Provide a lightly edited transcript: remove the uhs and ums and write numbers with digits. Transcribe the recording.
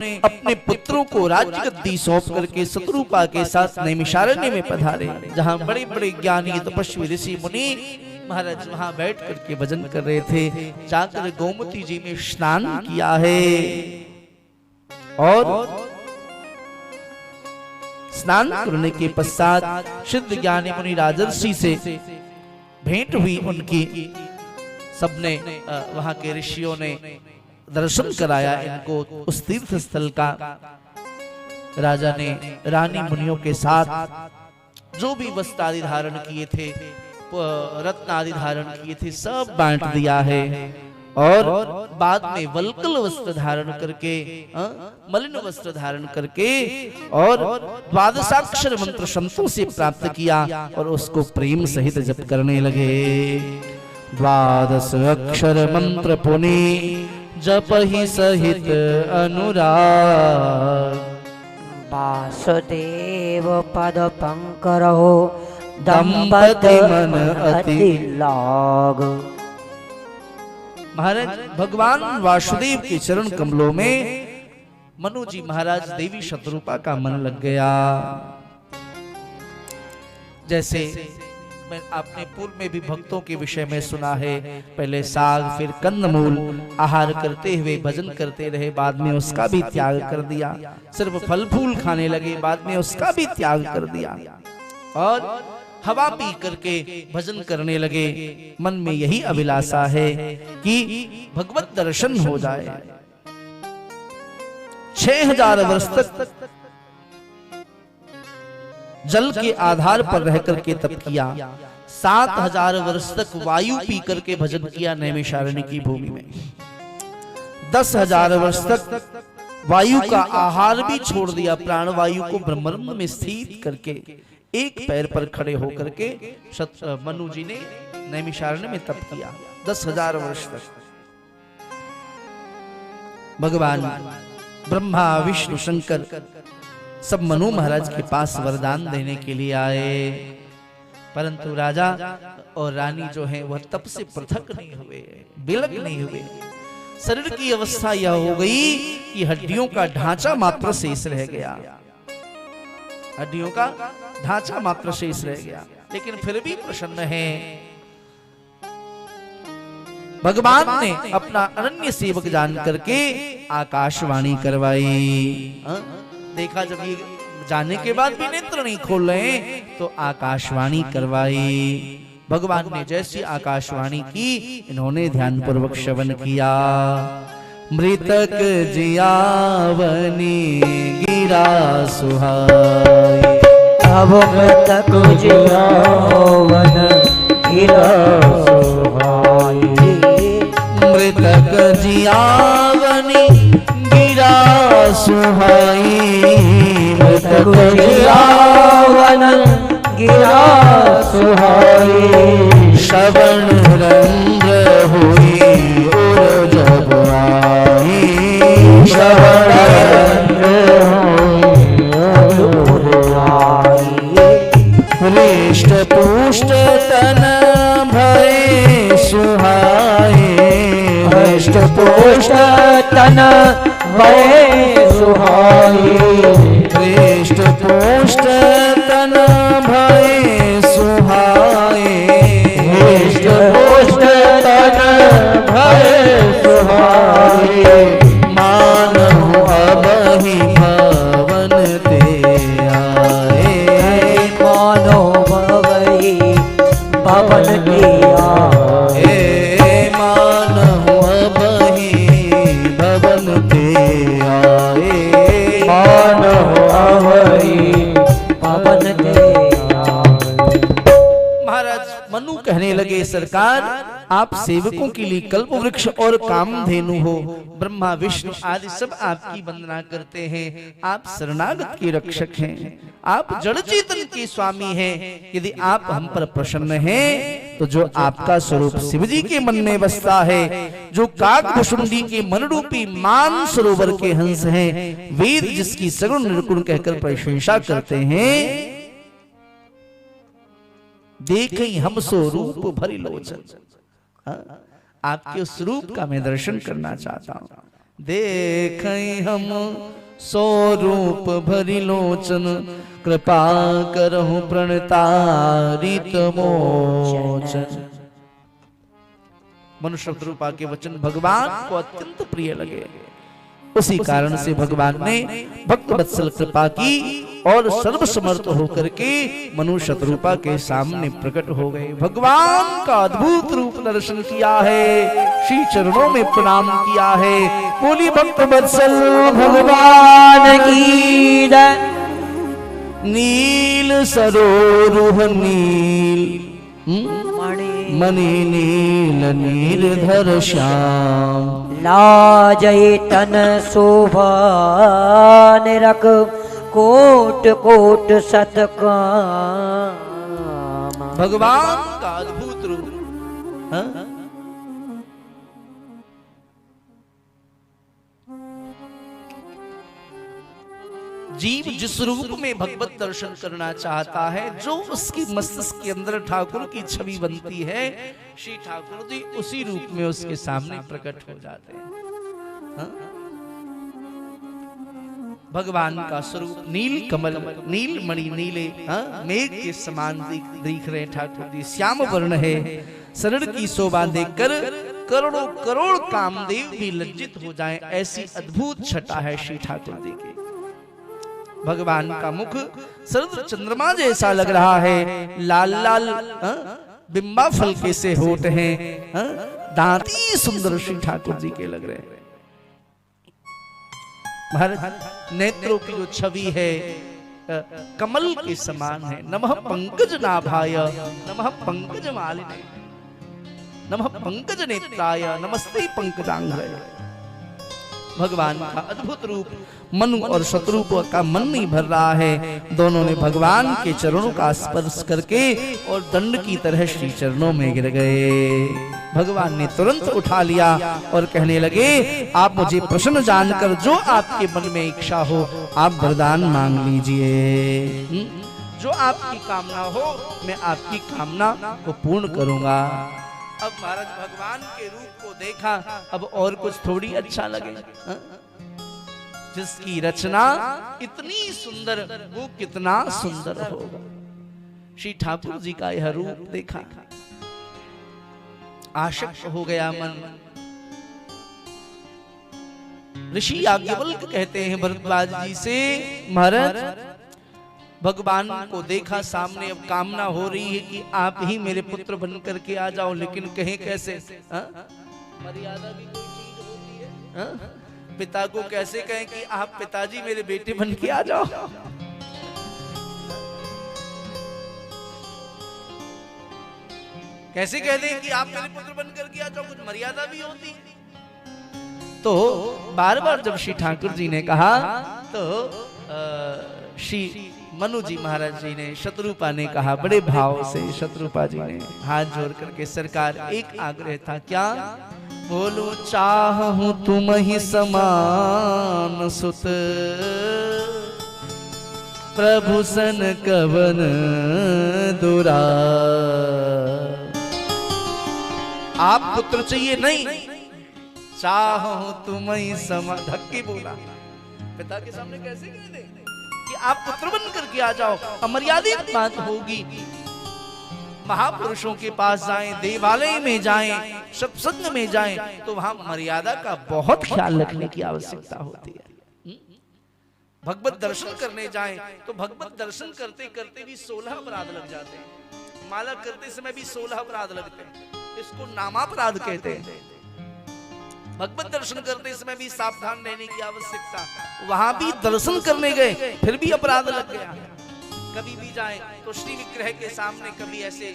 अपने पुत्रों को राज्य गद्दी सौंप करके शत्रुपा के साथ नैमिषारण्य में पधारे, जहां बड़े बड़े ज्ञानी तपस्वी ऋषि मुनि महाराज वहां बैठ करके भजन कर रहे थे। जाकर गोमती जी में स्नान किया है और स्नान करने के पश्चात सिद्ध ज्ञानी मुनि राजर्षि से भेंट हुई उनकी। सबने वहां के ऋषियों ने दर्शन कराया इनको उस तीर्थ स्थल का। राजा ने रानी मुनियों के साथ जो भी वस्त्र आदि धारण किए थे, रत्न आदि धारण किए थे, सब बांट दिया है। और बाद में वल्कल वस्त्र धारण करके, मलिन वस्त्र धारण करके और द्वादशाक्षर मंत्र संतों से प्राप्त किया और उसको प्रेम सहित जप करने लगे। द्वादश अक्षर मंत्र पुनि जप ही सहित अनुराग। वासुदेव पद पंकरो दंपति मन अति लाग। महाराज भगवान वासुदेव के चरण कमलों में मनु जी महाराज देवी शत्रुपा का मन लग गया। जैसे आपने पूर्व में भी भक्तों के विषय में सुना है, पहले साग फिर कंदमूल आहार करते हुए भजन करते रहे, बाद में उसका भी त्याग कर दिया। सिर्फ फल फूल खाने लगे, बाद में उसका भी त्याग कर दिया और हवा पी करके भजन करने लगे। मन में यही अभिलाषा है कि भगवत दर्शन हो जाए। 6000 वर्ष तक जल के आधार पर रह करके तप किया। 7000 वर्ष तक वायु पी करके भजन किया नैमिषारण्य की भूमि में। 10,000 वर्ष तक वायु का आहार भी छोड़ दिया। प्राण वायु को ब्रह्मांड में स्थित करके एक पैर पर खड़े होकर के मनु जी ने नैमिषारण्य में तप किया 10,000 वर्ष तक। भगवान ब्रह्मा विष्णु शंकर सब मनु महाराज के पास वरदान देने के लिए आए, परंतु राजा और रानी जो है वह तप से पृथक नहीं हुए, विलग नहीं हुए। शरीर की अवस्था यह हो गई कि हड्डियों का ढांचा मात्र शेष रह गया, हड्डियों का ढांचा मात्र शेष रह गया, लेकिन फिर भी प्रसन्न है। भगवान ने अपना अनन्य सेवक जान करके आकाशवाणी करवाई। देखा जब ये जाने के बाद भी नेत्र नहीं खोल रहे तो आकाशवाणी करवाई। भगवान ने जैसी आकाशवाणी की इन्होंने ध्यान पूर्वक श्रवण किया। मृतक जियावनी गिरा सुहाई, अब मृतक जियावन गिरा सुहाई। मृतक जियावनी गिरा सुहाई, मृतक जियावन गिरा सुहाई। श्रवण रंग हुई और जब आई, श्रवण रंग हृष्ट पुष्ट तन भय सुहाए, हृष्ट पुष्ट तन भय सुहाई। हृष्ट पुष्ट तन भय सुहाए, हृष्ट पुष्ट तन भय सुहाई। मानहु अबहि भवन ते आए, मानो भवई भवन ते आए। मानहु अबहि भवन ते आए, मानो भवई भवन ते आए। महाराज मनु कहने लगे, सरकार आप सेवकों के लिए कल्प वृक्ष और कामधेनु हो। ब्रह्मा विष्णु आदि सब आपकी वंदना करते हैं। आप शरणागत के रक्षक हैं, आप जड़ चेतन के स्वामी हैं। यदि आप हम पर प्रसन्न हैं तो जो आपका स्वरूप शिव जी के मन में बसता है, जो काकभुषुंडी के मन रूपी मान सरोवर के हंस हैं, वेद जिसकी सगुण निर्गुण कहकर प्रशंसा करते हैं, देखें हम सो रूप भरी लोचन। आपके उस रूप का मैं दर्शन करना चाहता हूँ। देखै हम स्वरूप भरी लोचन, कृपा करहु प्रणतारित मोचन। मनुष्य रूपा के वचन भगवान को अत्यंत प्रिय लगे, उसी कारण से भगवान ने भक्त वत्सल कृपा की और सर्वसमर्थ होकर के मनुष्य रूपा के सामने प्रकट हो गए। भगवान का अद्भुत रूप दर्शन किया है, श्री चरणों में प्रणाम किया है। बोली भक्त वत्सल भगवान की जय। नील सरोरुह नील मणि नील नीरधर श्याम, लाजय तन शोभा निरख कोट कोट सतकाम। भगवान का अद्भुत रूप। हाँ? जीव जिस रूप में भगवत दर्शन करना चाहता है, जो उसकी मस्तिष्क के अंदर ठाकुर की छवि बनती है, श्री ठाकुर जी उसी रूप में उसके सामने प्रकट हो जाते हैं। हाँ? भगवान का स्वरूप नील कमल, नील मणि नीले मेघ के समान दिख रहे ठाकुर जी। श्याम वर्ण है, शरण की शोभा देखकर करोड़ों करोड़ कामदेव भी लज्जित हो जाएं, ऐसी अद्भुत छटा है श्री ठाकुर जी की। भगवान का मुख शरद चंद्रमा जैसा लग रहा है, लाल लाल बिंबा फल के से होठ हैं, दांत ही सुंदर श्री ठाकुर जी के लग रहे हैं। महाराज नेत्रों की जो छवि है कमल के समान है। नमः पंकज नाभाय नमः पंकज मालिने नमः पंकज नेत्राय नमस्ते पंकजांघ्रय। भगवान का अद्भुत रूप मनु और शत्रुप का मन नहीं भर रहा है। दोनों ने भगवान के चरणों का स्पर्श करके और दंड की तरह श्री चरणों में गिर गए। भगवान ने तुरंत उठा लिया और कहने लगे, आप मुझे प्रसन्न जानकर जो आपके मन में इच्छा हो आप वरदान मांग लीजिए। जो आपकी कामना हो मैं आपकी कामना को पूर्ण करूंगा। अब महाराज भगवान के रूप को देखा, अब और कुछ थोड़ी अच्छा लगे। जिसकी रचना इतनी सुंदर वो कितना सुंदर होगा। श्री ठाकुर जी का यह रूप देखा, आशक्त हो गया मन। ऋषि याज्ञवल्क्य कहते हैं भरद्वाज जी से, महाराज भगवान को देखा सामने, अब कामना हो रही है कि आप ही मेरे पुत्र बन करके आ जाओ, लेकिन कहें कैसे? मर्यादा भी कोई चीज होती है। पिता को कैसे कहें कि आप पिताजी मेरे बेटे बन के आ जाओ? कैसे कह दें कि आप मेरे पुत्र बन करके आ जाओ? कुछ मर्यादा भी होती है। तो बार बार जब श्री ठाकुर जी ने कहा तो श्री मनु जी महाराज जी ने, शत्रुपा ने कहा बड़े भाव से, शत्रुपा जी ने हाथ जोड़ करके, सरकार एक आग्रह था, क्या? बोलो चाहूं तुम ही समान सुत, प्रभु सन कवन दुरा। आप पुत्र चाहिए नहीं, चाहूं तुम ही समान। धक्के बोला, पिता के सामने कैसे कह दे कि आप पुत्र बन करके आ जाओ? अमर्यादित बात होगी। महापुरुषों के पास जाएं, देवालय में जाएं, सत्संग में जाएं, तो वहां मर्यादा का बहुत ख्याल रखने की आवश्यकता होती है। भगवत दर्शन करने जाएं तो भगवत दर्शन करते करते भी 16 अपराध लग जाते हैं। माला करते समय भी 16 अपराध लगते हैं, इसको नामापराध कहते हैं। भगवत दर्शन करते समय भी सावधान रहने की आवश्यकता। वहां भी दर्शन करने गए फिर भी अपराध लग गया। कभी भी जाए तो श्री विग्रह के सामने कभी ऐसे